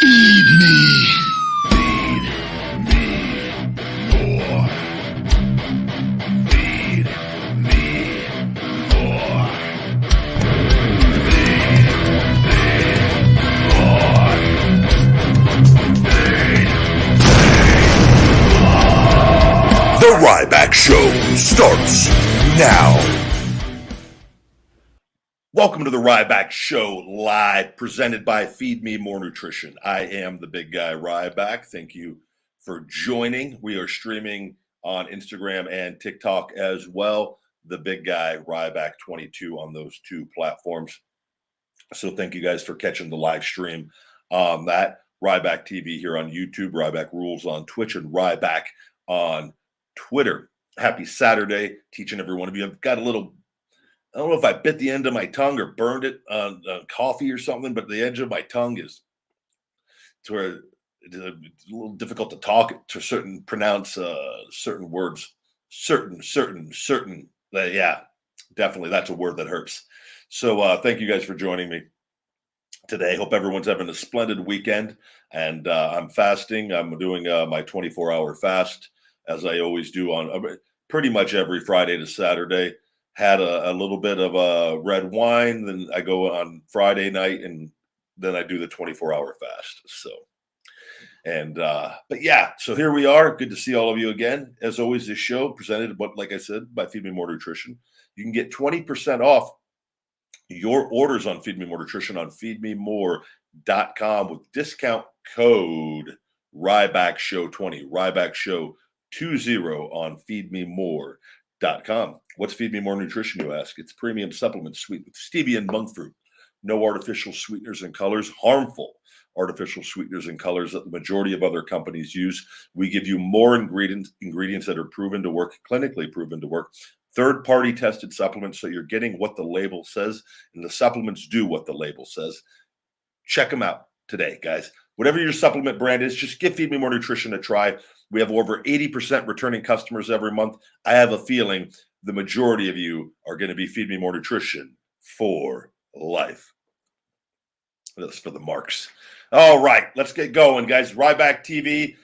Feed me. Feed me more. Feed me more. Feed me more. The Ryback Show starts now. Welcome to the Ryback Show live, presented by Feed Me More Nutrition. I am the big guy Ryback. Thank you for joining. We are streaming on Instagram and TikTok as well. The big guy Ryback20 on those two platforms. So thank you guys for catching the live stream on that. Ryback TV here on YouTube, Ryback Rules on Twitch, and Ryback on Twitter. Happy Saturday, teaching every one of you. I've got a little, I don't know if I bit the end of my tongue or burned it on coffee or something, but the edge of my tongue is to where it's a little difficult to talk, to pronounce certain words. Certain. Yeah, definitely. That's a word that hurts. So thank you guys for joining me today. Hope everyone's having a splendid weekend. And I'm fasting. I'm doing my 24-hour fast, as I always do on pretty much every Friday to Saturday. Had a little bit of a red wine, then I go on Friday night, and then I do the 24-hour fast. So, and but yeah, so here we are. Good to see all of you again. As always, this show presented, but like I said, by Feed Me More Nutrition. You can get 20% off your orders on Feed Me More Nutrition on feedmemore.com with discount code RYBACKSHOW20, RYBACKSHOW20 on feedmemore.com. What's Feed Me More Nutrition, you ask? It's premium supplements sweet with stevia and monk fruit. No artificial sweeteners and colors, harmful artificial sweeteners and colors that the majority of other companies use. We give you more ingredients that are proven to work, clinically proven to work, third-party tested supplements, so you're getting what the label says, and the supplements do what the label says. Check them out today, guys. Whatever your supplement brand is, just give Feed Me More Nutrition a try. We have over 80% returning customers every month. I have a feeling the majority of you are going to be Feed Me More Nutrition for life. That's for the marks. All right, let's get going, guys. Ryback TV,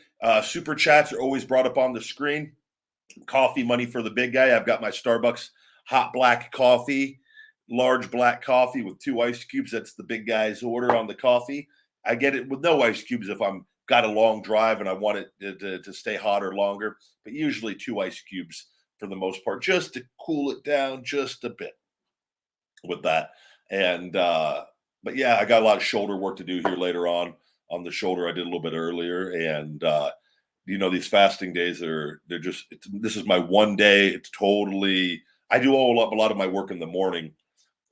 super chats are always brought up on the screen. Coffee money for the big guy. I've got my Starbucks hot black coffee, large black coffee with 2 ice cubes. That's the big guy's order on the coffee. I get it with no ice cubes if I'm got a long drive and I want it to stay hotter longer, but usually 2 ice cubes for the most part, just to cool it down just a bit with that. And but yeah, I got a lot of shoulder work to do here later on the shoulder. I did a little bit earlier, and these fasting days this is my one day. It's totally, I do a lot of my work in the morning,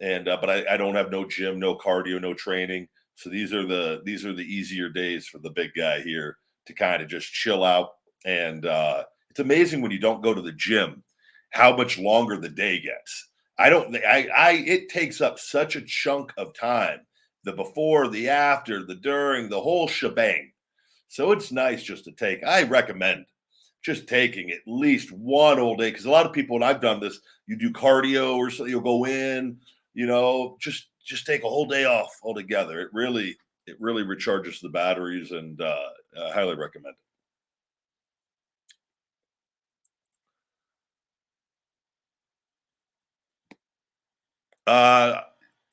and but I don't have no gym, no cardio, no training. So these are the easier days for the big guy here to kind of just chill out. And it's amazing when you don't go to the gym how much longer the day gets. It takes up such a chunk of time, the before, the after, the during, the whole shebang. So it's nice just to take. I recommend just taking at least one whole day, because a lot of people, and I've done this, you do cardio or so, you'll go in, just take a whole day off altogether. It really recharges the batteries, and I highly recommend it.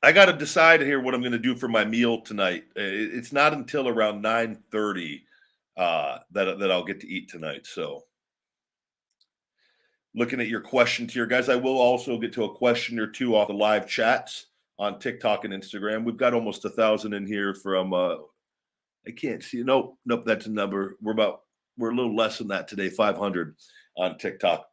I got to decide here what I'm going to do for my meal tonight. It's not until around 9:30 that I'll get to eat tonight. So looking at your questions here, guys, I will also get to a question or two off the live chats on TikTok and Instagram. We've got almost 1,000 in here from I can't see. Nope, that's a number. We're a little less than that today, 500 on TikTok.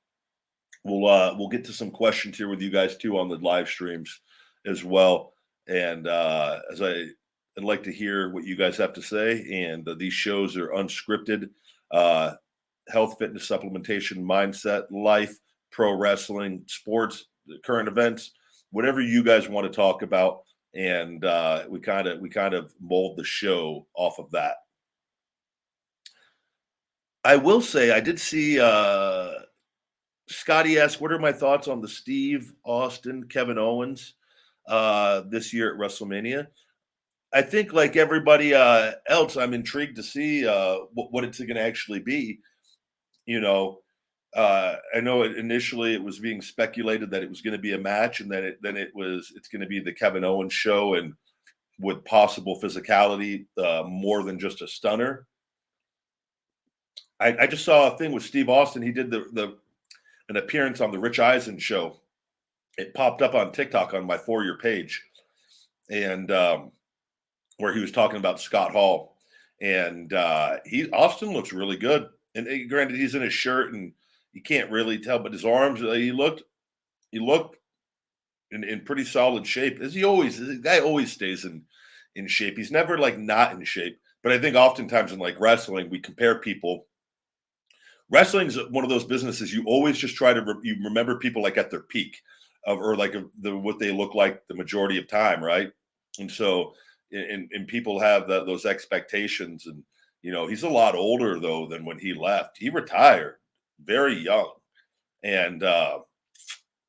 We'll get to some questions here with you guys too on the live streams as well. And as I'd like to hear what you guys have to say. And these shows are unscripted. Health, fitness, supplementation, mindset, life, pro wrestling, sports, current events, whatever you guys want to talk about. And we kind of mold the show off of that. I will say I did see Scotty asked, what are my thoughts on the Steve Austin, Kevin Owens this year at WrestleMania? I think like everybody else, I'm intrigued to see what it's going to actually be. You know, I know initially it was being speculated that it was going to be a match, and then it's going to be the Kevin Owens show, and with possible physicality, more than just a stunner. I just saw a thing with Steve Austin. He did the an appearance on the Rich Eisen show. It popped up on TikTok on my For Your page, and where he was talking about Scott Hall, and he Austin looks really good. And granted, he's in his shirt, and you can't really tell, but his arms, he looked in pretty solid shape. As he always, the guy always stays in shape. He's never like not in shape. But I think oftentimes in like wrestling, we compare people. Wrestling is one of those businesses you always just try to you remember people like at their peak of or like what they look like the majority of time, right? And so and people have those expectations, and he's a lot older though than when he left. He retired very young, and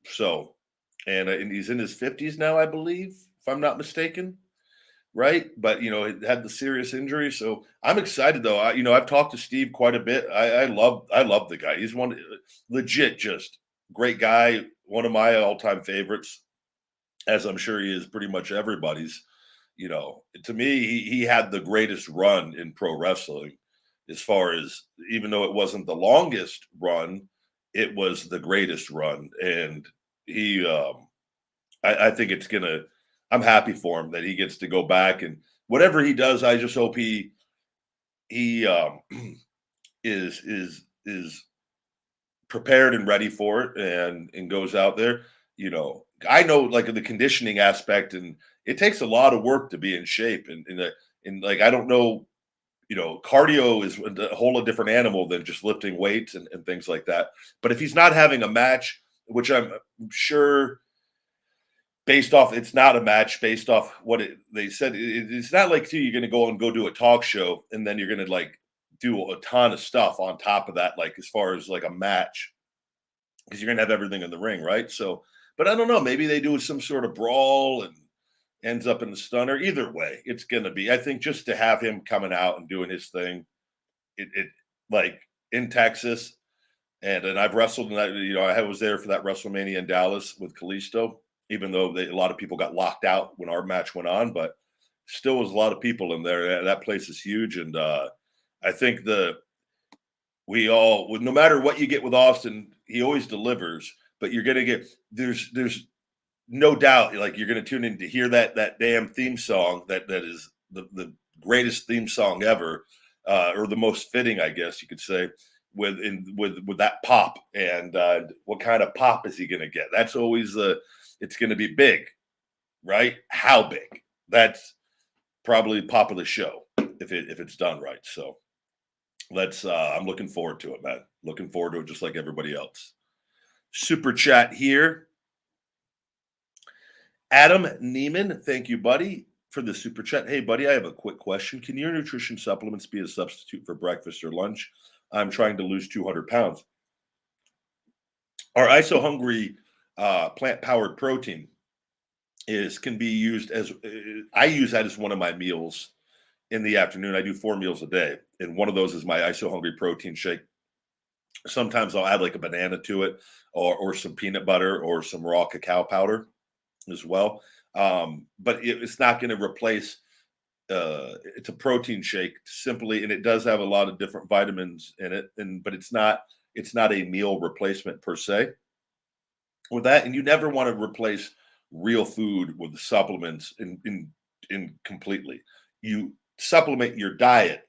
so and he's in his 50s now, I believe, if I'm not mistaken, right? But it had the serious injury, so I'm excited though. I've talked to Steve quite a bit. I love the guy. He's one legit, just great guy. One of my all-time favorites, as I'm sure he is pretty much everybody's. To me, he had the greatest run in pro wrestling, as far as even though it wasn't the longest run, it was the greatest run, and he I think it's gonna. I'm happy for him that he gets to go back, and whatever he does, I just hope he is prepared and ready for it, and goes out there. I know like the conditioning aspect, and it takes a lot of work to be in shape, and like I don't know. Cardio is a whole different animal than just lifting weights and things like that. But if he's not having a match, which I'm sure based off it's not a match based off what they said it's not like you're going to go do a talk show and then you're going to like do a ton of stuff on top of that, like as far as like a match, because you're going to have everything in the ring, right? So but I don't know, maybe they do some sort of brawl and ends up in the stunner. Either way, it's going to be, I think, just to have him coming out and doing his thing, it like in Texas. And I've wrestled in that. I was there for that WrestleMania in Dallas with Kalisto, even though a lot of people got locked out when our match went on, but still was a lot of people in there. That place is huge, and I think no matter what you get with Austin, he always delivers. But you're gonna get there's no doubt, like you're gonna tune in to hear that damn theme song that is the greatest theme song ever, or the most fitting, I guess you could say, with that pop. And what kind of pop is he going to get? That's always it's going to be big, right? How big? That's probably pop of the show if it's done right. So I'm looking forward to it, man. Looking forward to it just like everybody else. Super chat here. Adam Neiman, thank you, buddy, for the super chat. Hey, buddy, I have a quick question. Can your nutrition supplements be a substitute for breakfast or lunch? I'm trying to lose 200 pounds. Our ISO Hungry plant powered protein can be used as I use that as one of my meals in the afternoon. I do 4 meals a day, and one of those is my ISO Hungry protein shake. Sometimes I'll add like a banana to it, or some peanut butter, or some raw cacao powder as well. But it's not going to replace. It's a protein shake simply, and it does have a lot of different vitamins in it, but it's not a meal replacement per se. With that, and you never want to replace real food with supplements in completely. You supplement your diet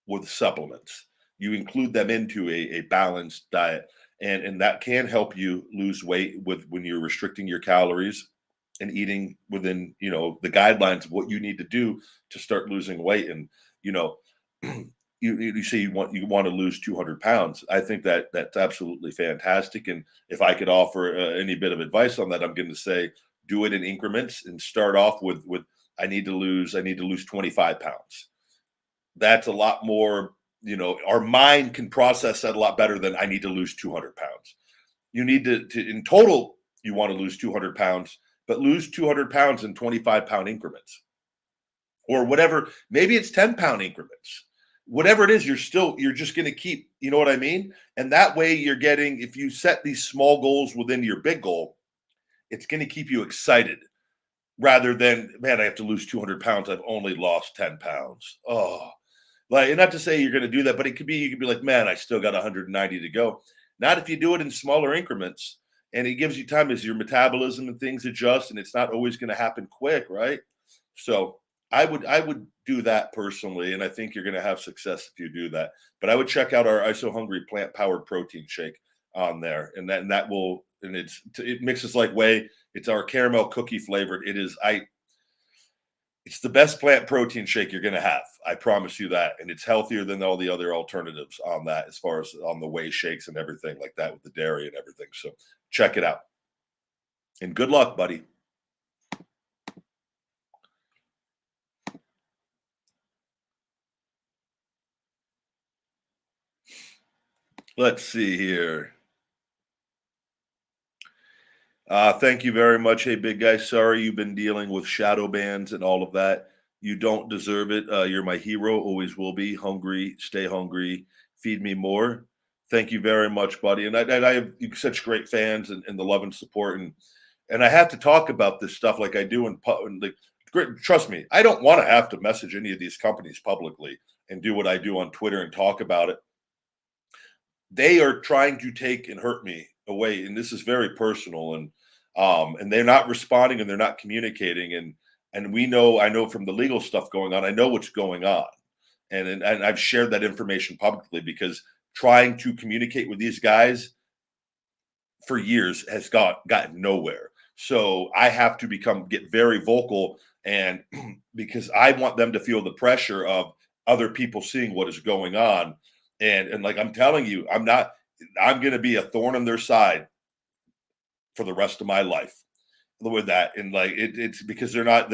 with supplements. You include them into a balanced diet, and that can help you lose weight when you're restricting your calories and eating within the guidelines of what you need to do to start losing weight. And you say you want to lose 200 pounds. I think that's absolutely fantastic. And if I could offer any bit of advice on that, I'm going to say do it in increments and start off with I need to lose 25 pounds. That's a lot more. Our mind can process that a lot better than I need to lose 200 pounds. You need to in total, you want to lose 200 pounds, but lose 200 pounds in 25-pound increments. or whatever. Maybe it's 10-pound increments. Whatever it is, you're just going to keep, you know what I mean? And that way you're getting, if you set these small goals within your big goal, it's going to keep you excited rather than, man, I have to lose 200 pounds. I've only lost 10 pounds. Oh, like, and not to say you're going to do that, but it could be, you could be like, man, I still got 190 to go. Not if you do it in smaller increments, and it gives you time as your metabolism and things adjust, and it's not always going to happen quick, right? So I would do that personally, and I think you're going to have success if you do that. But I would check out our ISO Hungry plant powered protein shake on there, and that will, and it mixes like whey. It's our caramel cookie flavored. It's the best plant protein shake you're going to have. I promise you that. And it's healthier than all the other alternatives on that, as far as on the whey shakes and everything like that with the dairy and everything. So check it out. And good luck, buddy. Let's see here. Thank you very much. Hey, big guy. Sorry you've been dealing with shadow bans and all of that. You don't deserve it. You're my hero. Always will be. Hungry. Stay hungry. Feed me more. Thank you very much, buddy. And I have such great fans and the love and support. And I have to talk about this stuff like I do and like, trust me, I don't want to have to message any of these companies publicly and do what I do on Twitter and talk about it. They are trying to take and hurt me away, and this is very personal. And they're not responding and they're not communicating. And I know from the legal stuff going on, I know what's going on, and I've shared that information publicly because trying to communicate with these guys for years has gotten nowhere. So I have to get very vocal, and because I want them to feel the pressure of other people seeing what is going on. And like I'm telling you, I'm going to be a thorn on their side for the rest of my life with that. And like it's because they're not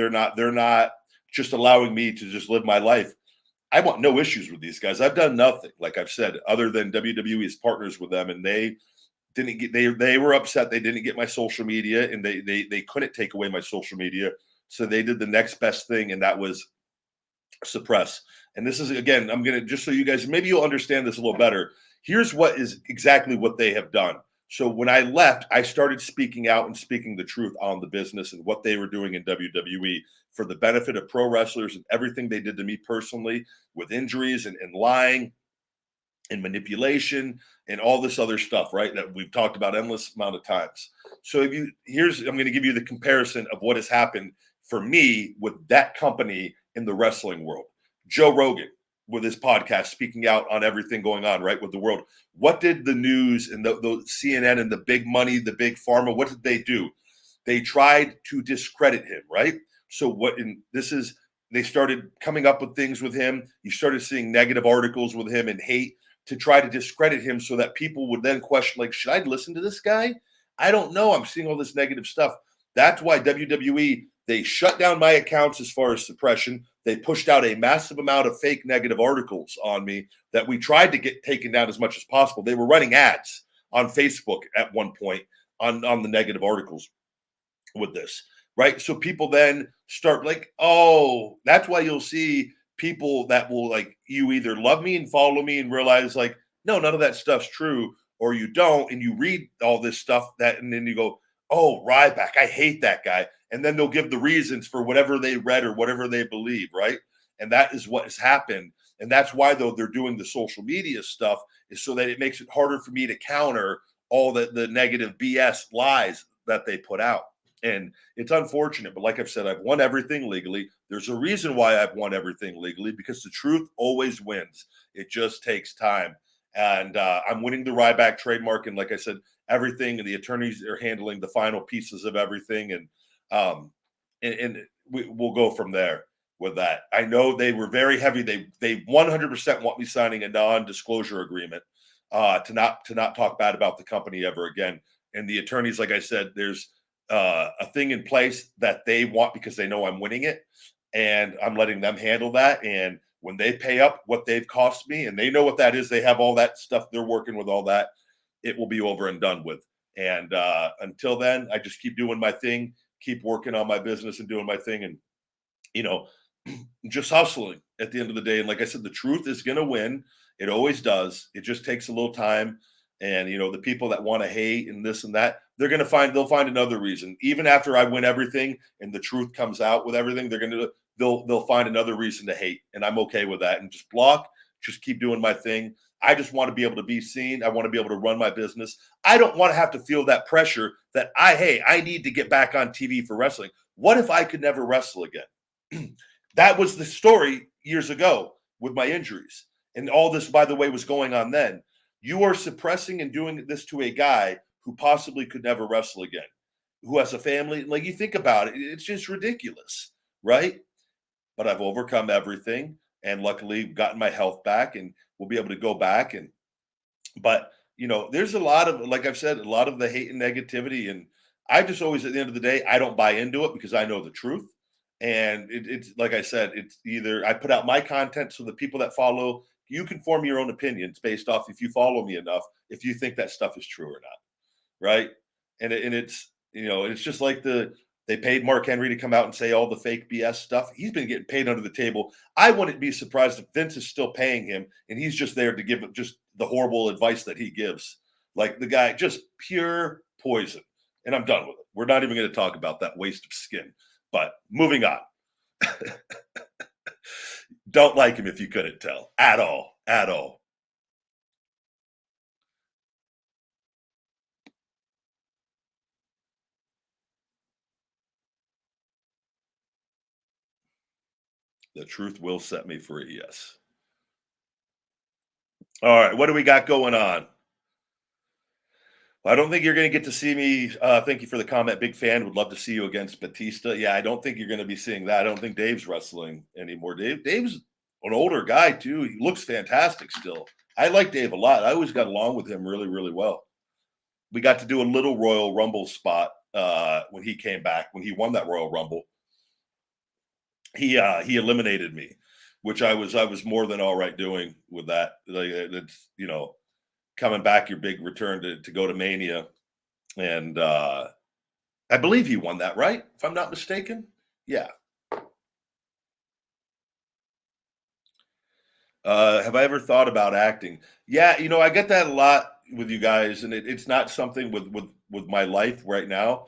just allowing me to just live my life. I want no issues with these guys. I've done nothing, like I've said, other than WWE is partners with them, and they didn't get they were upset they didn't get my social media, and they couldn't take away my social media. So they did the next best thing, and that was suppress. And this is, again, I'm going to, just so you guys, maybe you'll understand this a little better. Here's what is exactly what they have done. So when I left, I started speaking out and speaking the truth on the business and what they were doing in WWE for the benefit of pro wrestlers and everything they did to me personally with injuries and lying and manipulation and all this other stuff, right? That we've talked about endless amount of times. So I'm going to give you the comparison of what has happened for me with that company in the wrestling world. Joe Rogan with his podcast, speaking out on everything going on, right, with the world. What did the news and the CNN and the big money, the big pharma, what did they do? They tried to discredit him, right? So they started coming up with things with him. You started seeing negative articles with him and hate to try to discredit him, so that people would then question, like, should I listen to this guy? I don't know. I'm seeing all this negative stuff. That's why WWE, they shut down my accounts as far as suppression. They pushed out a massive amount of fake negative articles on me that we tried to get taken down as much as possible. They were running ads on Facebook at one point on the negative articles with this, right? So people then start like, oh, that's why you'll see people that will, like, you either love me and follow me and realize like, no, none of that stuff's true, or you don't, and you read all this stuff and then you go, oh, Ryback, I hate that guy. And then they'll give the reasons for whatever they read or whatever they believe, right? And that is what has happened. And that's why, though, they're doing the social media stuff, is so that it makes it harder for me to counter all the negative BS lies that they put out. And it's unfortunate, but like I've said, I've won everything legally. There's a reason why I've won everything legally, because the truth always wins. It just takes time. And I'm winning the Ryback trademark. And like I said, everything, and the attorneys are handling the final pieces of everything. And we'll go from there with that. I know they were very heavy. They 100% want me signing a non-disclosure agreement to not talk bad about the company ever again. And the attorneys, like I said, there's a thing in place that they want because they know I'm winning it, and I'm letting them handle that. And when they pay up what they've cost me, and they know what that is, they have all that stuff, they're working with all that, it will be over and done with. And until then, I just keep doing my thing, keep working on my business and doing my thing. And, you know, just hustling at the end of the day. And like I said, the truth is going to win. It always does. It just takes a little time. And the people that want to hate and this and that, they'll find another reason. Even after I win everything and the truth comes out with everything, they'll find another reason to hate. And I'm okay with that. And just block, just keep doing my thing. I just want to be able to be seen. I want to be able to run my business. I don't want to have to feel that pressure that I need to get back on TV for wrestling. What if I could never wrestle again? That was the story years ago with my injuries. And all this, by the way, was going on then. You are suppressing and doing this to a guy who possibly could never wrestle again, who has a family. Like, you think about it, it's just ridiculous, right? But I've overcome everything and luckily gotten my health back and we'll be able to go back. But there's a lot of, like I've said, a lot of the hate and negativity. And I just always, at the end of the day, I don't buy into it because I know the truth. And it's like I said, it's either I put out my content so the people that follow, you can form your own opinions based off if you follow me enough, if you think that stuff is true or not, right? And it's just like they paid Mark Henry to come out and say all the fake BS stuff. He's been getting paid under the table. I wouldn't be surprised if Vince is still paying him and he's just there to give just the horrible advice that he gives. Like, the guy, just pure poison. And I'm done with it. We're not even going to talk about that waste of skin. But moving on. Don't like him if you couldn't tell. At all. At all. The truth will set me free. Yes. All right. What do we got going on? Well, I don't think you're going to get to see me. Thank you for the comment. Big fan. Would love to see you against Batista. Yeah, I don't think you're going to be seeing that. I don't think Dave's wrestling anymore. Dave's an older guy too. He looks fantastic still. I like Dave a lot. I always got along with him really, really well. We got to do a little Royal Rumble spot when he came back. When he won that Royal Rumble, he eliminated me, which I was more than all right doing with that. Like, it's coming back, your big return to go to Mania, and I believe he won that, right? If I'm not mistaken. Yeah. Have I ever thought about acting? Yeah, I get that a lot with you guys, and it's not something with my life right now.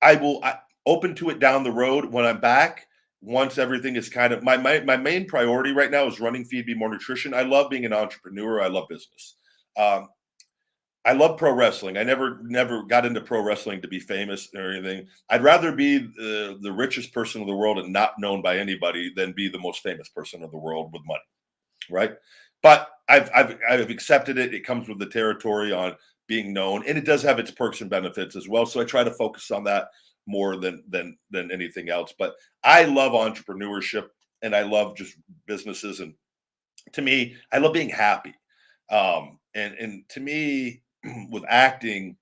I open to it down the road when I'm back. Once everything is kind of my main priority right now is running Feed Me More Nutrition. I love being an entrepreneur. I love business. Um, I love pro wrestling. I never got into pro wrestling to be famous or anything. I'd rather be the richest person in the world and not known by anybody than be the most famous person in the world with money, right? But I've accepted it. It comes with the territory on being known, and it does have its perks and benefits as well. So I try to focus on that more than anything else. But I love entrepreneurship, and I love just businesses. And to me, I love being happy. And to me, with acting,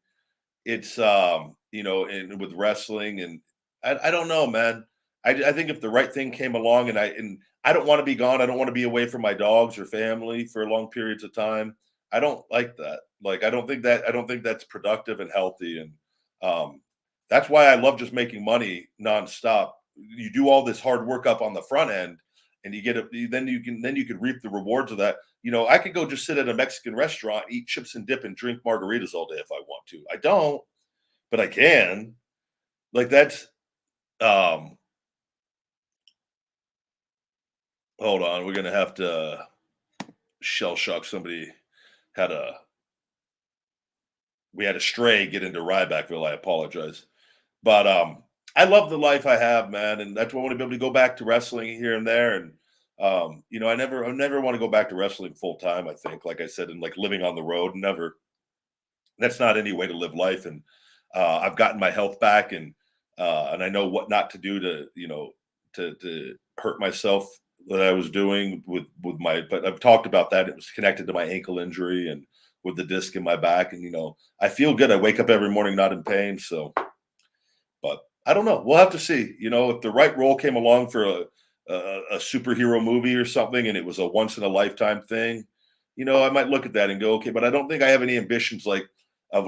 it's and with wrestling, and I don't know, man. I think if the right thing came along, and I don't want to be gone. I don't want to be away from my dogs or family for long periods of time. I don't like that. Like, I don't think that's productive and healthy. And that's why I love just making money nonstop. You do all this hard work up on the front end, and you get it. Then you can reap the rewards of that. I could go just sit at a Mexican restaurant, eat chips and dip, and drink margaritas all day if I want to. I don't, but I can. Like, that's hold on, we're gonna have to shell shock somebody. Had a we had a stray get into Rybackville. I apologize, but I love the life I have, man, and that's why I want to be able to go back to wrestling here and there. And I never want to go back to wrestling full time. I think, like I said, and like living on the road, never. That's not any way to live life. And I've gotten my health back, and I know what not to do to to hurt myself that I was doing with my. But I've talked about that. It was connected to my ankle injury and with the disc in my back, and I feel good. I wake up every morning not in pain. So, but I don't know. We'll have to see. If the right role came along for a superhero movie or something, and it was a once in a lifetime thing, I might look at that and go, okay. But I don't think I have any ambitions of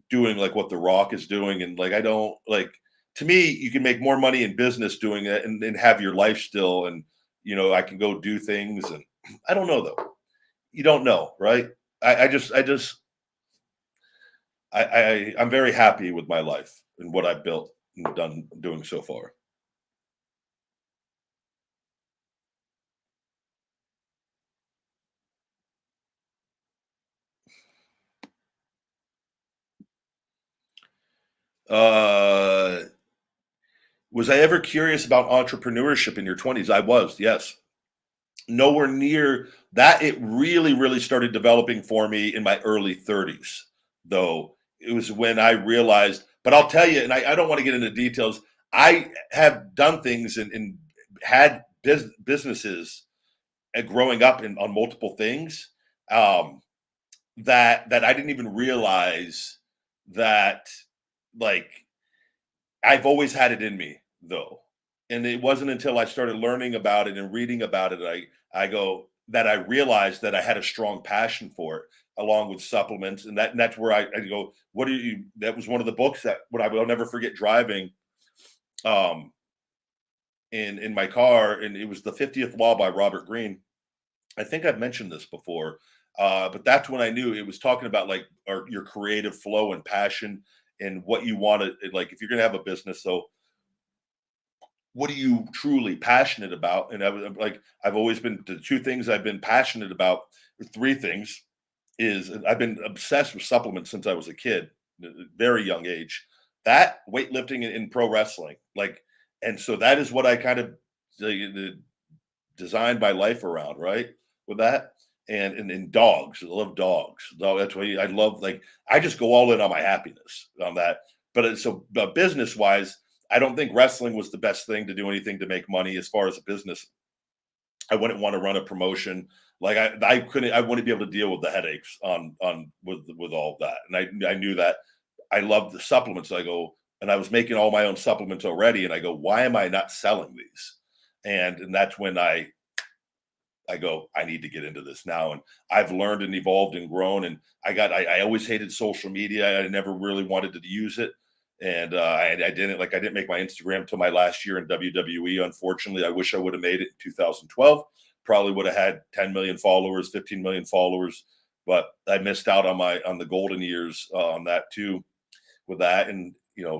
doing like what The Rock is doing, and like I don't like to me, you can make more money in business doing it and have your life still. And, I can go do things. And I don't know though. You don't know, right? I'm very happy with my life and what I've built and done doing so far. Uh, was I ever curious about entrepreneurship in your 20s? I was, yes. Nowhere near that. It really, really started developing for me in my early 30s, though. It was when I realized, but I'll tell you, and I don't want to get into details. I have done things and had businesses growing up on multiple things, um, that I didn't even realize that, like, I've always had it in me, though. And it wasn't until I started learning about it and reading about it, I go that I realized that I had a strong passion for it, along with supplements. And that's where I go, what do you, that was one of the books that when I will never forget driving um in my car, and it was The 50th Law by Robert Greene. I think I've mentioned this before, but that's when I knew it was talking about, like, your creative flow and passion and what you want to, like, if you're going to have a business. So what are you truly passionate about? And I'm like, I've always been, the two things I've been passionate about, or three things, is I've been obsessed with supplements since I was a kid, very young age. That, weightlifting, and pro wrestling, like, and so that is what I kind of designed my life around, right? With that. And dogs. I love dogs. That's why I love, like, I just go all in on my happiness on that. But so, business wise, I don't think wrestling was the best thing to do anything to make money as far as a business. I wouldn't want to run a promotion. Like, I couldn't, I wouldn't be able to deal with the headaches on with all of that. And I knew that. I loved the supplements. I go, and I was making all my own supplements already. And I go, why am I not selling these? And that's when I go, I need to get into this now. And I've learned and evolved and grown. And I always hated social media. I never really wanted to use it. And I didn't make my Instagram till my last year in WWE. Unfortunately, I wish I would have made it in 2012. Probably would have had 10 million followers, 15 million followers, but I missed out on the golden years on that too. With that, and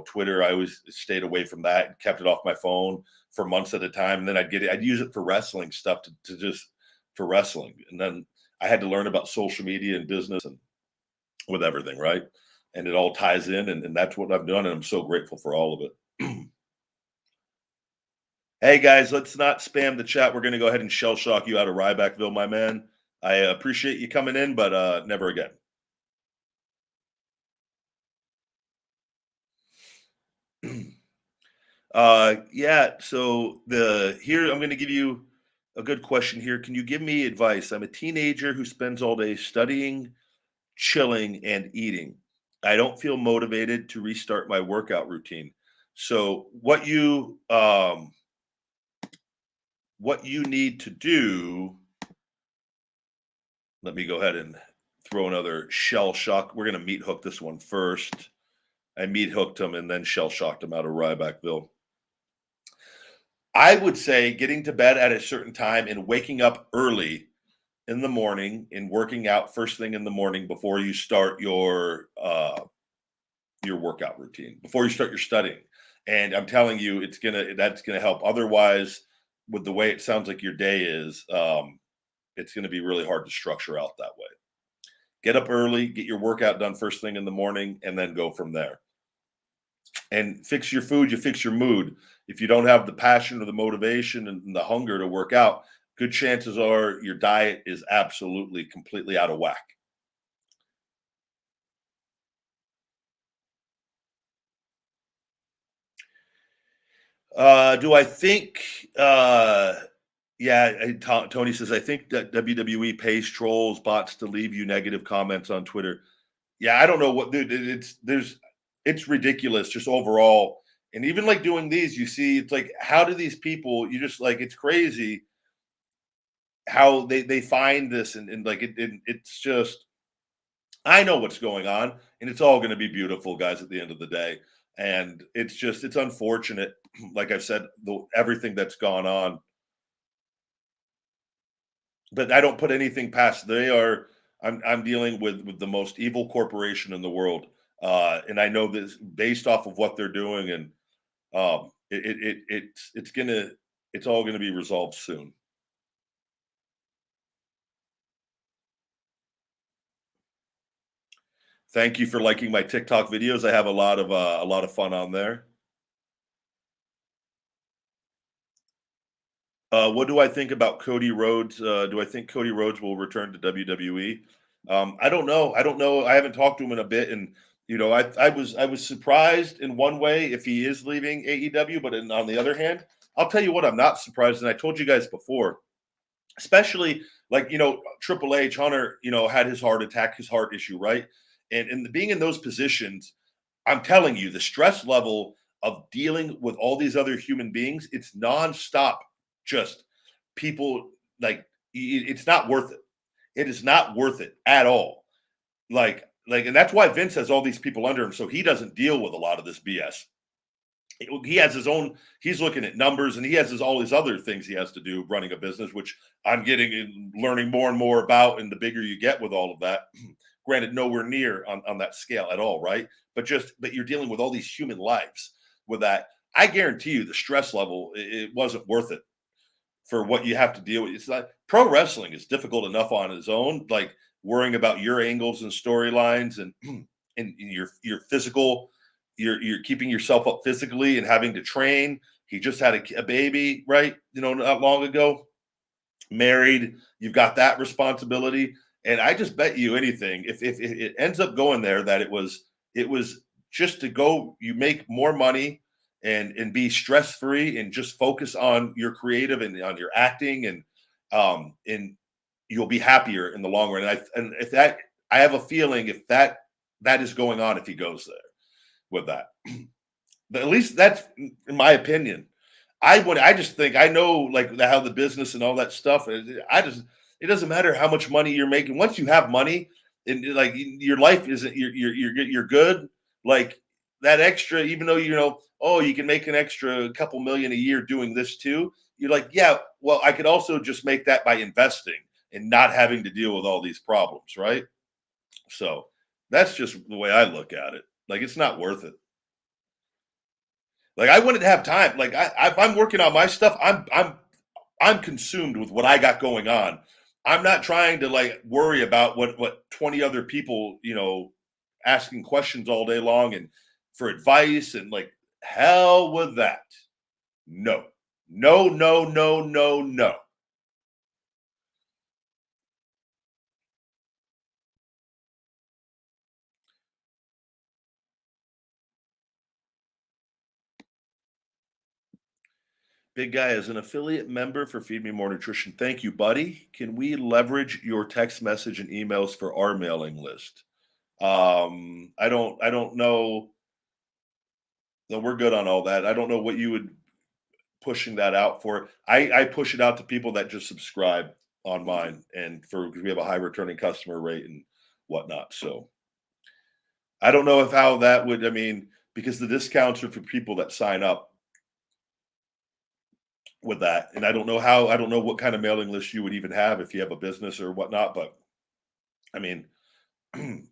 Twitter, I always stayed away from that and kept it off my phone for months at a time. And then I'd use it for wrestling stuff, to just for wrestling. And then I had to learn about social media and business and with everything, right? And it all ties in, and that's what I've done. And I'm so grateful for all of it. Hey guys, let's not spam the chat. We're going to go ahead and shell shock you out of Rybackville, my man. I appreciate you coming in, but never again. Yeah. So here I'm going to give you a good question here. Can you give me advice? I'm a teenager who spends all day studying, chilling, and eating. I don't feel motivated to restart my workout routine. So what you need to do, let me go ahead and throw another shell shock. We're going to meat hook this one first. I meat hooked him and then shell shocked him out of Rybackville. I would say getting to bed at a certain time and waking up early in the morning and working out first thing in the morning before you start your workout routine, before you start your studying. And I'm telling you, that's gonna help. Otherwise, with the way it sounds like your day is, it's gonna be really hard to structure out that way. Get up early, get your workout done first thing in the morning, and then go from there. And fix your food, you fix your mood. If you don't have the passion or the motivation and the hunger to work out, good chances are your diet is absolutely completely out of whack. Do I think yeah, Tony says, I think that WWE pays trolls, bots to leave you negative comments on Twitter. Yeah, I don't know what, dude. It's ridiculous just overall. And even like doing these, you see, it's like, how do these people? You just, like, it's crazy how they find this, and like it's just, I know what's going on, and it's all going to be beautiful, guys. At the end of the day, And it's unfortunate. Like I've said, everything that's gone on, but I don't put anything past. I'm dealing with the most evil corporation in the world. And I know this based off of what they're doing, and it's all gonna be resolved soon. Thank you for liking my TikTok videos. I have a lot of fun on there. What do I think about Cody Rhodes? Do I think Cody Rhodes will return to WWE? I don't know. I don't know. I haven't talked to him in a bit, and I was surprised in one way if he is leaving AEW, but on the other hand, I'll tell you what, I'm not surprised, and I told you guys before, especially like Triple H, Hunter, had his heart attack, his heart issue, right? And being in those positions, I'm telling you, the stress level of dealing with all these other human beings, it's nonstop. Just people like it's not worth it. It is not worth it at all. And that's why Vince has all these people under him, so he doesn't deal with a lot of this BS. He has his own. He's looking at numbers, and he has all his other things he has to do running a business, which I'm getting and learning more and more about. And the bigger you get with all of that, granted, nowhere near on that scale at all, right? But you're dealing with all these human lives with that. I guarantee you, the stress level it wasn't worth it for what you have to deal with. It's like pro wrestling is difficult enough on its own, like worrying about your angles and storylines and and your physical, you're keeping yourself up physically and having to train. He just had a baby, right? Not long ago, married. You've got that responsibility, and I just bet you anything, if it ends up going there, that it was just to go. You make more money and be stress free and just focus on your creative and on your acting and you'll be happier in the long run. And if that, I have a feeling if that is going on if he goes there with that. But at least that's in my opinion. I just think I know like how the business and all that stuff. It doesn't matter how much money you're making. Once you have money and like your life isn't you're good. Like that extra, even though oh, you can make an extra couple million a year doing this too. You're like, yeah, well, I could also just make that by investing and not having to deal with all these problems, right? So that's just the way I look at it. Like it's not worth it. Like I wouldn't have time. Like if I'm working on my stuff, I'm consumed with what I got going on. I'm not trying to like worry about what 20 other people, asking questions all day long and for advice and like hell with that. No. No, no, no, no, no. Big guy, as an affiliate member for Feed Me More Nutrition, thank you, buddy. Can we leverage your text message and emails for our mailing list? I don't know. No, we're good on all that. I don't know what you would pushing that out for. I push it out to people that just subscribe on mine, and because we have a high returning customer rate and whatnot. So I don't know if how that would. I mean, because the discounts are for people that sign up with that, and I don't know how. I don't know what kind of mailing list you would even have if you have a business or whatnot. But I mean, you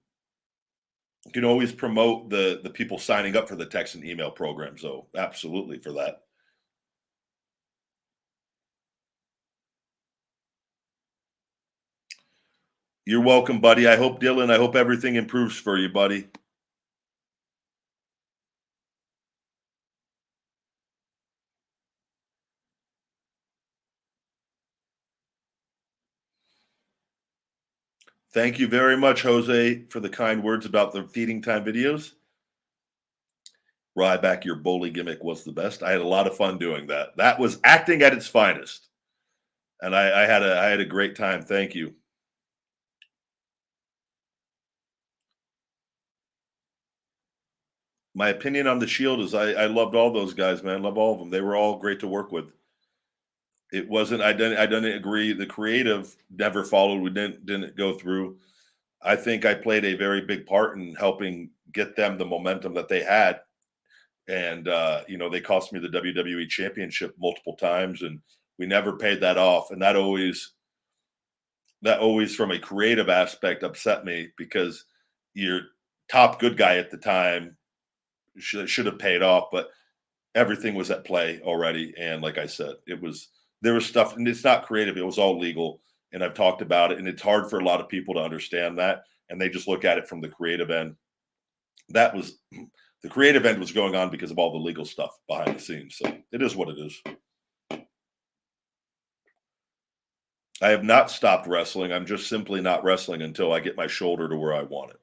can always promote the people signing up for the text and email program. So absolutely for that. You're welcome, buddy. I hope Dylan. I hope everything improves for you, buddy. Thank you very much, Jose, for the kind words about the feeding time videos. Ryback, your bully gimmick was the best. I had a lot of fun doing that. That was acting at its finest, and I had a great time. Thank you. My opinion on the Shield is I loved all those guys, man. Love all of them. They were all great to work with. It wasn't. I didn't agree. The creative never followed. We didn't go through. I think I played a very big part in helping get them the momentum that they had. And they cost me the WWE championship multiple times, and we never paid that off. And that always from a creative aspect upset me, because your top good guy at the time should have paid off, but everything was at play already. And like I said, there was stuff, and it's not creative, it was all legal. And I've talked about it, and it's hard for a lot of people to understand that, and they just look at it from the creative end. That was the creative end was going on because of all the legal stuff behind the scenes. So it is what it is. I have not stopped wrestling. I'm just simply not wrestling until I get my shoulder to where I want it.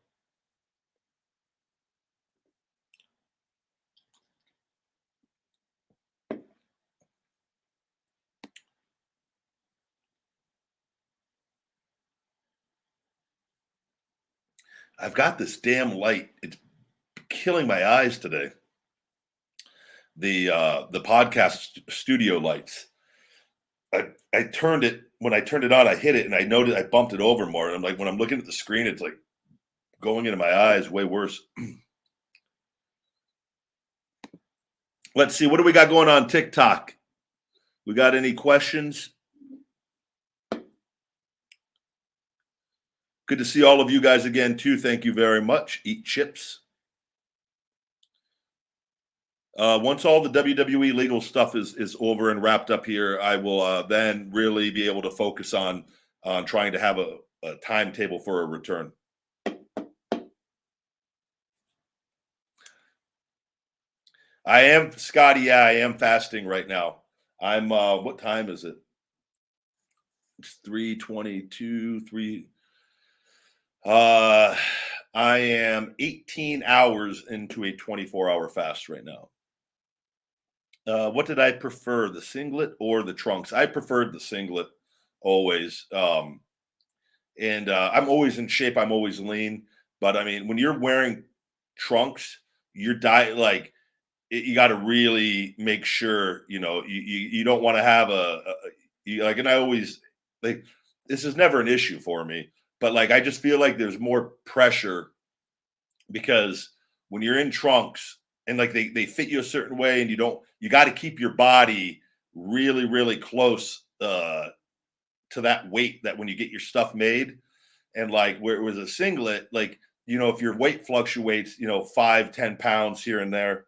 I've got this damn light. It's killing my eyes today. The podcast studio lights. I turned it when I turned it on. I hit it, and I noticed I bumped it over more. And I'm like, when I'm looking at the screen, it's like going into my eyes. Way worse. Let's see, what do we got going on TikTok? We got any questions? Good to see all of you guys again too. Thank you very much. Eat chips. Once all the WWE legal stuff is over and wrapped up here, I will then really be able to focus on trying to have a timetable for a return. I am, Scotty. Yeah, I am fasting right now. I'm. What time is it? It's 3:22. I am 18 hours into a 24-hour fast right now. What did I prefer, the singlet or the trunks? I preferred the singlet always. And I'm always in shape. I'm always lean. But I mean, when you're wearing trunks, your diet, like, you got to really make sure, you don't want to have like, and I always, like, this is never an issue for me, but like, I just feel like there's more pressure, because when you're in trunks, and like they fit you a certain way, and you got to keep your body really, really close to that weight, that when you get your stuff made. And like, where it was a singlet, like, if your weight fluctuates, 5-10 pounds here and there,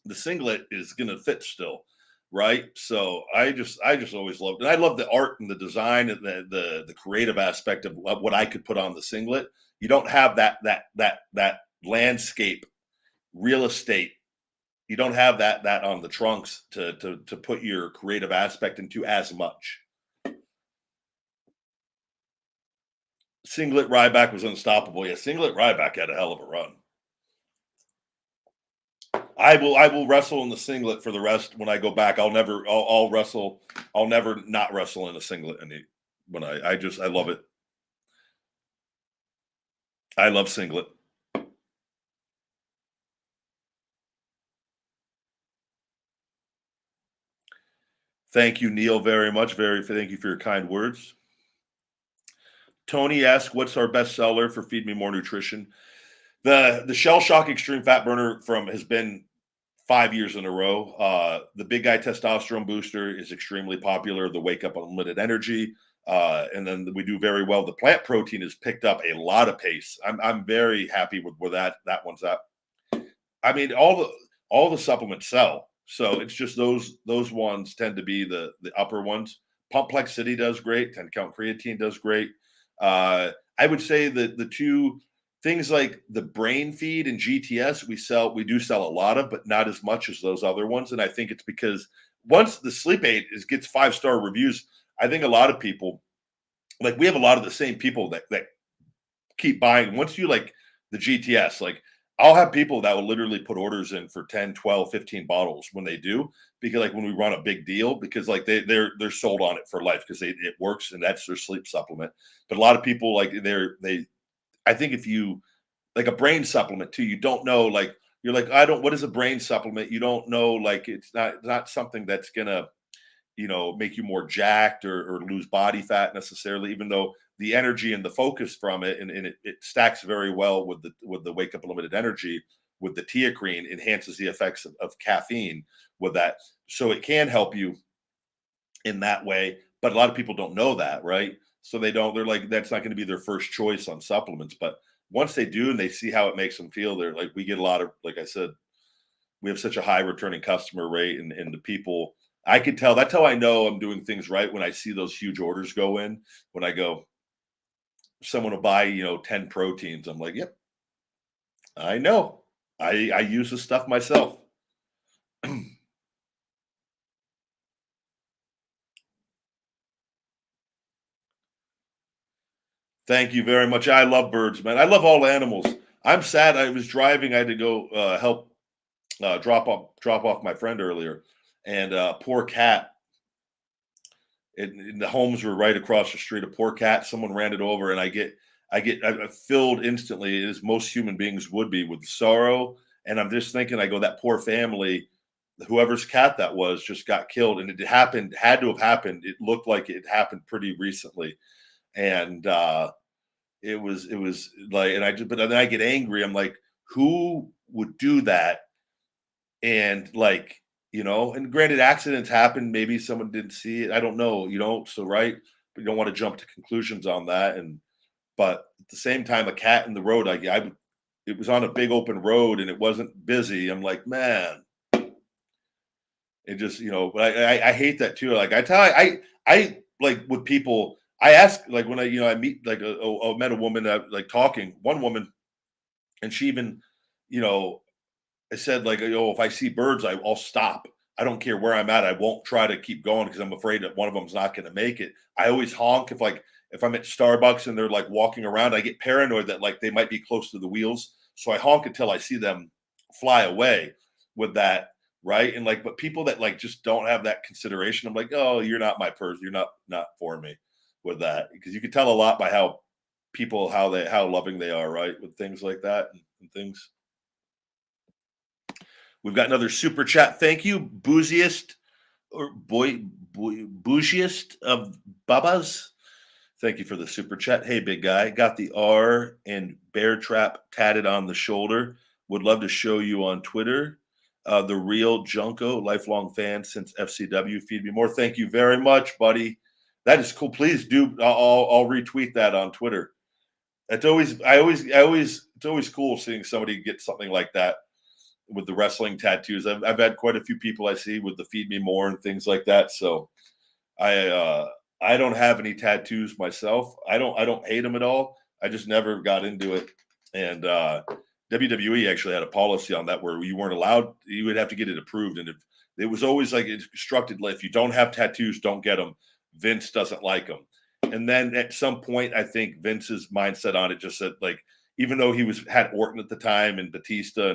the singlet is going to fit still, right? So I just always loved it. I love the art and the design and the creative aspect of what I could put on the singlet. You don't have that landscape real estate. You don't have that on the trunks to put your creative aspect into as much. Singlet Ryback was unstoppable. Yeah, Singlet Ryback had a hell of a run. I will wrestle in the singlet for the rest. When I go back, I'll wrestle. I'll never not wrestle in a singlet. And when I love it. I love singlet. Thank you, Neil, very much. Thank you for your kind words. Tony asks, "What's our best seller for Feed Me More Nutrition?" The Shell Shock Extreme Fat Burner has been 5 years in a row. The Big Guy Testosterone Booster is extremely popular. The Wake Up Unlimited Energy, and then we do very well. The Plant Protein has picked up a lot of pace. I'm very happy with where that one's at. I mean, all the supplements sell, so it's just those ones tend to be the upper ones. Pumplex City does great. 10 count creatine does great. I would say that the two things like the Brain Feed and GTS we do sell a lot of, but not as much as those other ones. And I think it's because once the sleep aid gets 5-star reviews, I think a lot of people, like, we have a lot of the same people that keep buying. Once you like the GTS, like, I'll have people that will literally put orders in for 10, 12, 15 bottles when they do, because like when we run a big deal, because like they're sold on it for life, because it works, and that's their sleep supplement. But a lot of people, like, I think if you like a brain supplement too, you don't know, like, you're like, what is a brain supplement? You don't know, like, it's not something that's gonna, make you more jacked or lose body fat necessarily, even though the energy and the focus from it, and it stacks very well with the Wake Up Limited Energy, with the teacrine enhances the effects of caffeine with that. So it can help you in that way. But a lot of people don't know that, right? So they're like, that's not going to be their first choice on supplements. But once they do and they see how it makes them feel, they're like, we get a lot of, like I said, we have such a high returning customer rate, and the people, I could tell, that's how I know I'm doing things right, when I see those huge orders go in. When I go, someone will buy, 10 proteins, I'm like, yep, I know. I use this stuff myself. Thank you very much. I love birds, man. I love all animals. I'm sad. I was driving. I had to go help drop off my friend earlier, and poor cat. And the homes were right across the street. A poor cat. Someone ran it over, and I filled instantly, as most human beings would be, with sorrow. And I'm just thinking, I go, that poor family, whoever's cat that was, just got killed, and it happened. Had to have happened. It looked like it happened pretty recently, and it was like, and but then I get angry. I'm like, who would do that? And like, and granted, accidents happen. Maybe someone didn't see it. I don't know, so right. But you don't want to jump to conclusions on that. But at the same time, a cat in the road, it was on a big open road and it wasn't busy. I'm like, man, it just, but I hate that too. Like I like with people, I ask, like when I meet, like I met a woman, like talking, one woman, and she even, you know, I said, like, if I see birds, I'll stop. I don't care where I'm at. I won't try to keep going because I'm afraid that one of them's not going to make it. I always honk if I'm at Starbucks and they're like walking around. I get paranoid that like they might be close to the wheels, so I honk until I see them fly away with that, right? And like, but people that like just don't have that consideration, I'm like, oh, you're not my person. You're not for me with that, because you can tell a lot by how people, how loving they are, right, with things like that, and things. We've got another super chat. Thank you, booziest bougiest of babas. Thank you for the super chat. Hey, big guy, got the R and bear trap tatted on the shoulder. Would love to show you on Twitter. The real Junko, lifelong fan since FCW. Feed me more. Thank you very much, buddy. That is cool. Please do. I'll retweet that on Twitter. It's always cool seeing somebody get something like that with the wrestling tattoos. I've had quite a few people I see with the feed me more and things like that. So I don't have any tattoos myself. I don't hate them at all. I just never got into it. And WWE actually had a policy on that where you weren't allowed. You would have to get it approved, and it was always like instructed, like, if you don't have tattoos, don't get them. Vince doesn't like them. And then at some point, I think Vince's mindset on it just said, like, even though he had Orton at the time and Batista,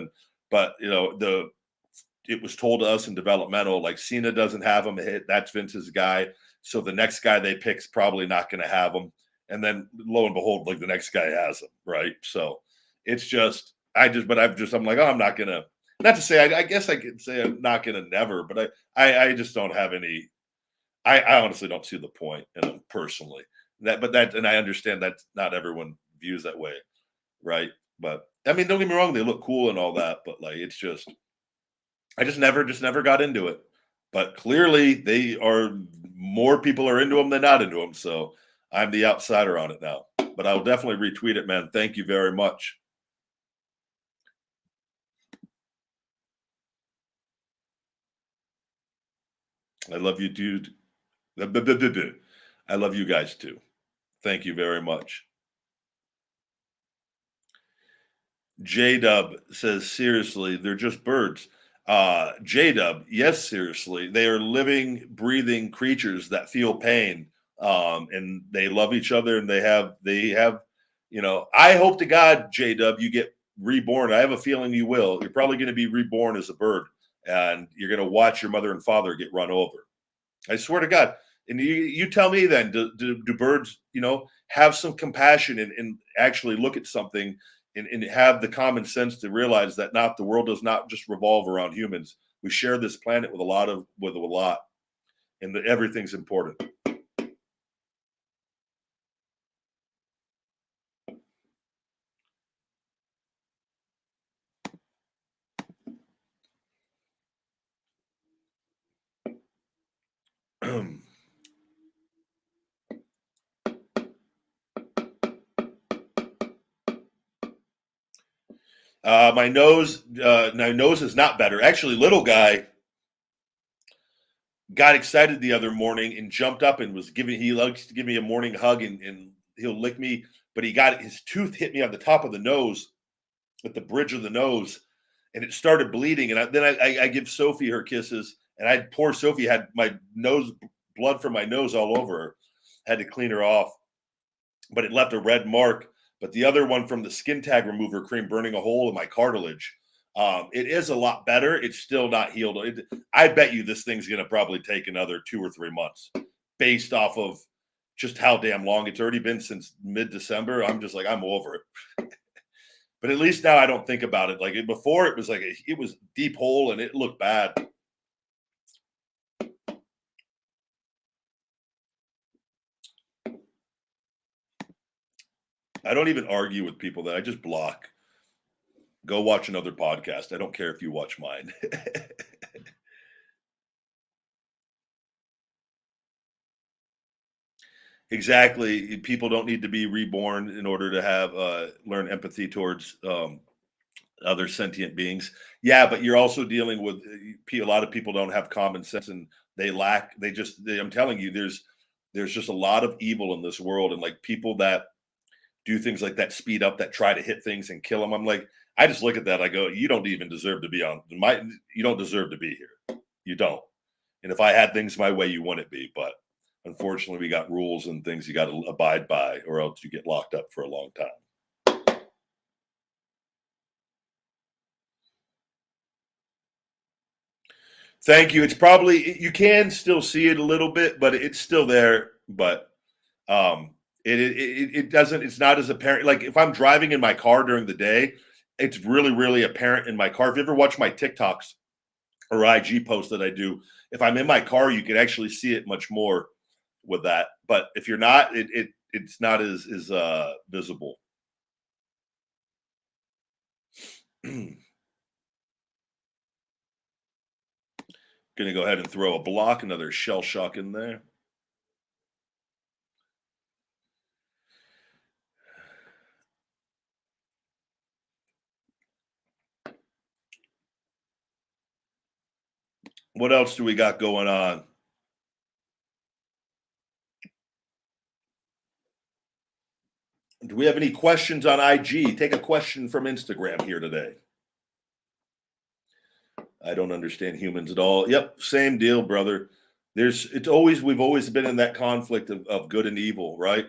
but it was told to us in developmental, like, Cena doesn't have them. That's Vince's guy. So the next guy they pick's probably not going to have them. And then lo and behold, like, the next guy has them, right? So it's just, I'm like, oh, I'm not going to, not to say, I guess I could say I'm not going to never, but I just don't have any, I honestly don't see the point in them personally. And I understand that not everyone views that way, right? But I mean, don't get me wrong, they look cool and all that, but like, it's just, I just never got into it. But clearly, more people are into them than not into them. So I'm the outsider on it now. But I'll definitely retweet it, man. Thank you very much. I love you, dude. I love you guys too. Thank you very much. J Dub says, seriously, they're just birds. J Dub, yes, seriously. They are living, breathing creatures that feel pain. And they love each other, and they have, I hope to God, J Dub, you get reborn. I have a feeling you will. You're probably going to be reborn as a bird, and you're going to watch your mother and father get run over. I swear to God. And you tell me then, do birds, have some compassion, and actually look at something, and have the common sense to realize that the world does not just revolve around humans. We share this planet with a lot, and that everything's important. My nose is not better. Actually, little guy got excited the other morning and jumped up and he likes to give me a morning hug and he'll lick me, but his tooth hit me on the top of the nose at the bridge of the nose and it started bleeding. And then I give Sophie her kisses and poor Sophie had my nose, blood from my nose all over her. Had to clean her off, but it left a red mark. But the other one from the skin tag remover cream burning a hole in my cartilage. It is a lot better. It's still not healed. I bet you this thing's going to probably take another 2 or 3 months based off of just how damn long it's already been since mid-December. I'm just like, I'm over it. But at least now I don't think about it. Like before, it was like it was deep hole and it looked bad. I don't even argue with people that I just block. Go watch another podcast. I don't care if you watch mine. Exactly. People don't need to be reborn in order to have learn empathy towards other sentient beings. Yeah, but you're also dealing with a lot of people don't have common sense and I'm telling you, there's just a lot of evil in this world, and like people that do things like that, speed up, that try to hit things and kill them. I'm like, I just look at that. I go, you don't even deserve to be you don't deserve to be here. You don't. And if I had things my way, you wouldn't be. But unfortunately, we got rules and things you got to abide by, or else you get locked up for a long time. Thank you. It's probably, you can still see it a little bit, but it's still there. But it doesn't, it's not as apparent. Like if I'm driving in my car during the day, it's really, really apparent in my car. If you ever watch my TikToks or IG posts that I do, if I'm in my car, you can actually see it much more with that. But if you're not, it's not as visible. Gonna go ahead and throw a block, another shell shock in there. What else do we got going on? Do we have any questions on IG? Take a question from Instagram here today. I don't understand humans at all. Yep, same deal, brother. We've always been in that conflict of good and evil, right?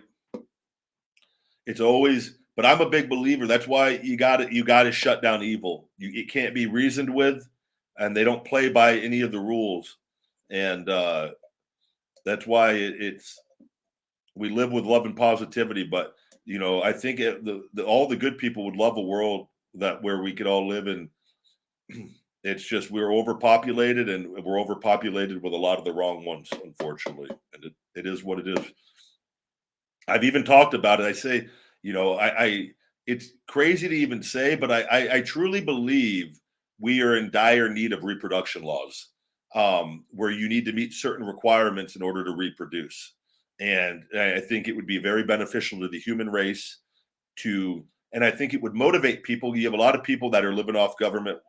It's always, but I'm a big believer. That's why you got to shut down evil. It can't be reasoned with, and they don't play by any of the rules. And that's why we live with love and positivity. But I think all the good people would love a world where we could all live in. It's just we're overpopulated, and we're overpopulated with a lot of the wrong ones, unfortunately. And it is what it is. I've even talked about it. I say, it's crazy to even say, but I truly believe we are in dire need of reproduction laws, where you need to meet certain requirements in order to reproduce. And I think it would be very beneficial to the human race and I think it would motivate people. You have a lot of people that are living off government,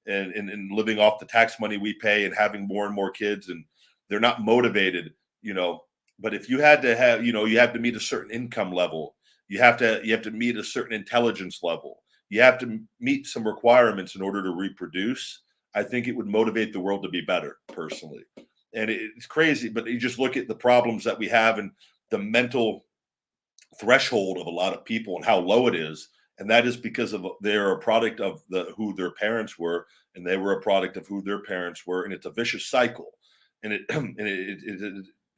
and living off the tax money we pay and having more and more kids, and they're not motivated, but if you had to have, you have to meet a certain income level, you have to meet a certain intelligence level, you have to meet some requirements in order to reproduce. I think it would motivate the world to be better, personally. And it's crazy, but you just look at the problems that we have and the mental threshold of a lot of people and how low it is. And that is because they're a product of who their parents were, and they were a product of who their parents were. And it's a vicious cycle. And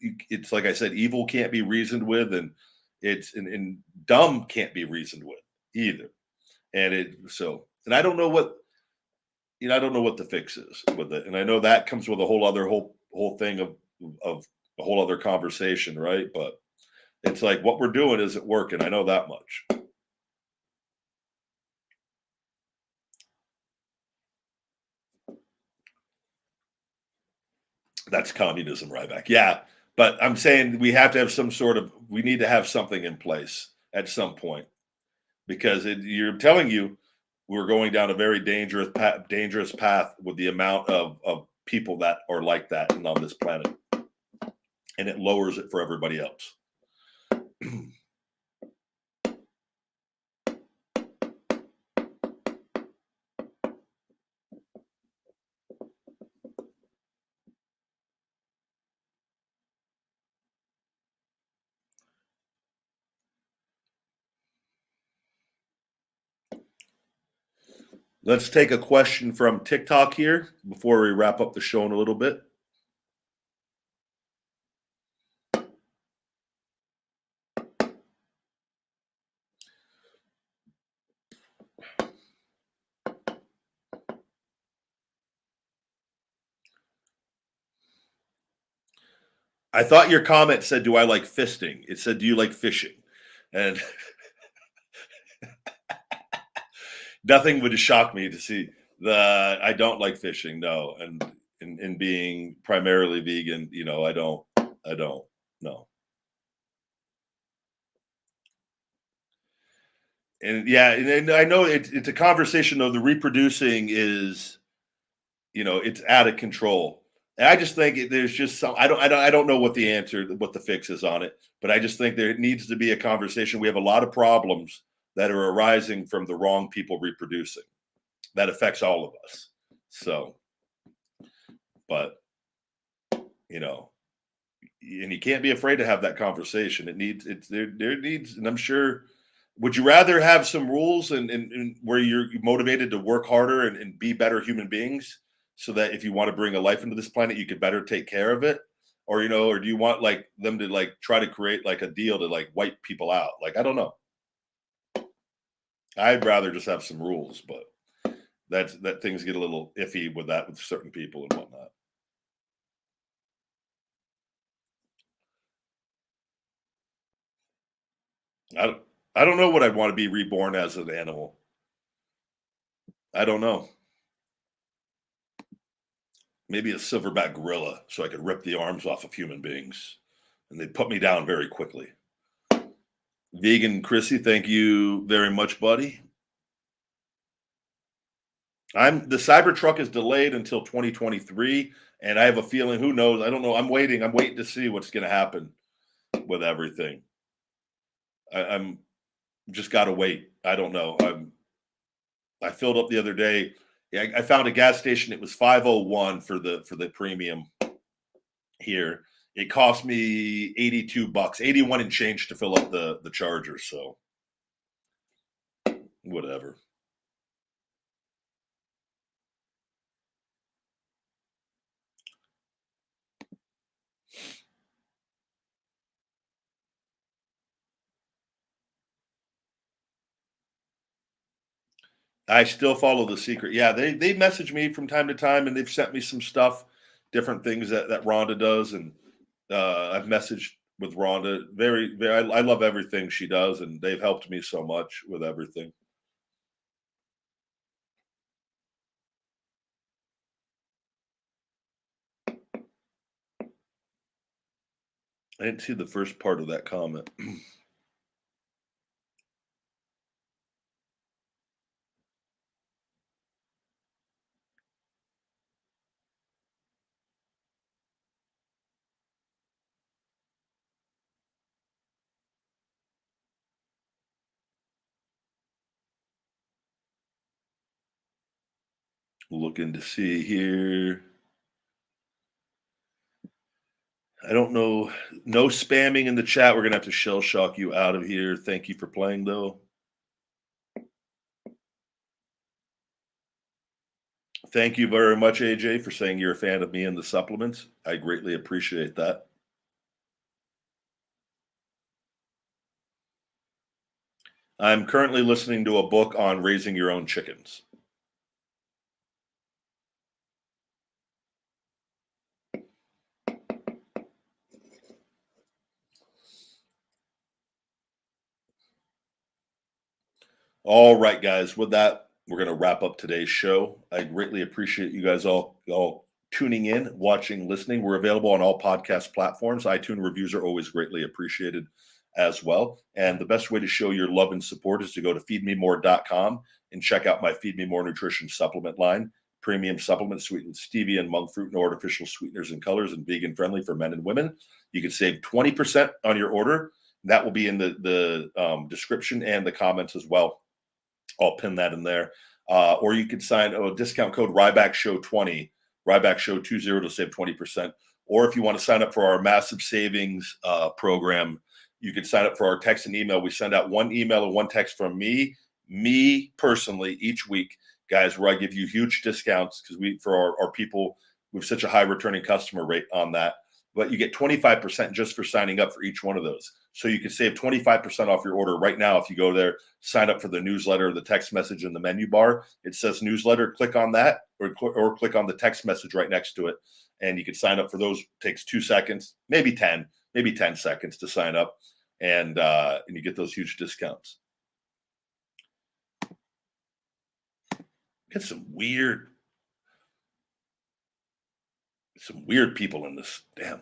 it's like I said, evil can't be reasoned with, and and dumb can't be reasoned with either. And I don't know I don't know what the fix is with it. And I know that comes with a whole thing of a whole other conversation, right? But it's like what we're doing isn't working. I know that much. That's communism, Ryback. Yeah. But I'm saying we have to have we need to have something in place at some point, because you're telling you, we're going down a very dangerous path with the amount of people that are like that and on this planet, and it lowers it for everybody else. Let's take a question from TikTok here before we wrap up the show in a little bit. I thought your comment said, "Do I like fisting?" It said, "Do you like fishing?" And nothing would shock me to see that I don't like fishing. No, and in being primarily vegan, I don't no. And yeah, and I know it's a conversation though. The reproducing is, it's out of control. And I just think there's just some. I don't know what the answer, what the fix is on it. But I just think there needs to be a conversation. We have a lot of problems that are arising from the wrong people reproducing. That affects all of us. So, but you know, and you can't be afraid to have that conversation. There needs, and I'm sure. Would you rather have some rules and where you're motivated to work harder and be better human beings, so that if you want to bring a life into this planet, you could better take care of it, or do you want like them to like try to create like a deal to like wipe people out? Like I don't know. I'd rather just have some rules, but that things get a little iffy with that with certain people and whatnot. I don't, I don't know what I'd want to be reborn as an animal. I don't know. Maybe a silverback gorilla so I could rip the arms off of human beings and they'd put me down very quickly. Vegan Chrissy, thank you very much, buddy. The Cybertruck is delayed until 2023, and I have a feeling, who knows? I don't know. I'm waiting to see what's going to happen with everything. I'm just got to wait. I don't know. I filled up the other day. Yeah, I found a gas station. It was 501 for the premium here. It cost me $82, 81 and change to fill up the charger. So whatever. I still follow The Secret. Yeah, they message me from time to time, and they've sent me some stuff, different things that Rhonda does, and I've messaged with Rhonda. Very, very. I love everything she does, and they've helped me so much with everything. I didn't see the first part of that comment. Looking to see here. I don't know. No spamming in the chat. We're gonna have to shell shock you out of here. Thank you for playing, though. Thank you very much, AJ, for saying you're a fan of me and the supplements. I greatly appreciate that. I'm currently listening to a book on raising your own chickens. All right, guys. With that, we're going to wrap up today's show. I greatly appreciate you guys all tuning in, watching, listening. We're available on all podcast platforms. iTunes reviews are always greatly appreciated as well. And the best way to show your love and support is to go to feedmemore.com and check out my Feed Me More Nutrition supplement line. Premium supplements sweetened with stevia and monk fruit, no artificial sweeteners and colors, and vegan friendly for men and women. You can save 20% on your order. That will be in the description and the comments as well. I'll pin that in there. Or you can sign a discount code RYBACKSHOW20, RYBACKSHOW20 to save 20%. Or if you want to sign up for our massive savings program, you can sign up for our text and email. We send out one email and one text from me personally each week, guys, where I give you huge discounts because for our people, we have such a high returning customer rate on that. But you get 25% just for signing up for each one of those. So you can save 25% off your order right now if you go there, sign up for the newsletter, the text message in the menu bar. It says newsletter, click on that or click on the text message right next to it. And you can sign up for those. It takes 2 seconds, maybe 10 seconds to sign up. And you get those huge discounts. Get some weird people in this. Damn.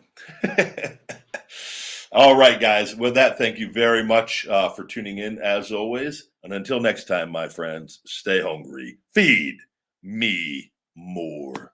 All right, guys. With that, thank you very much for tuning in as always. And until next time, my friends, stay hungry. Feed me more.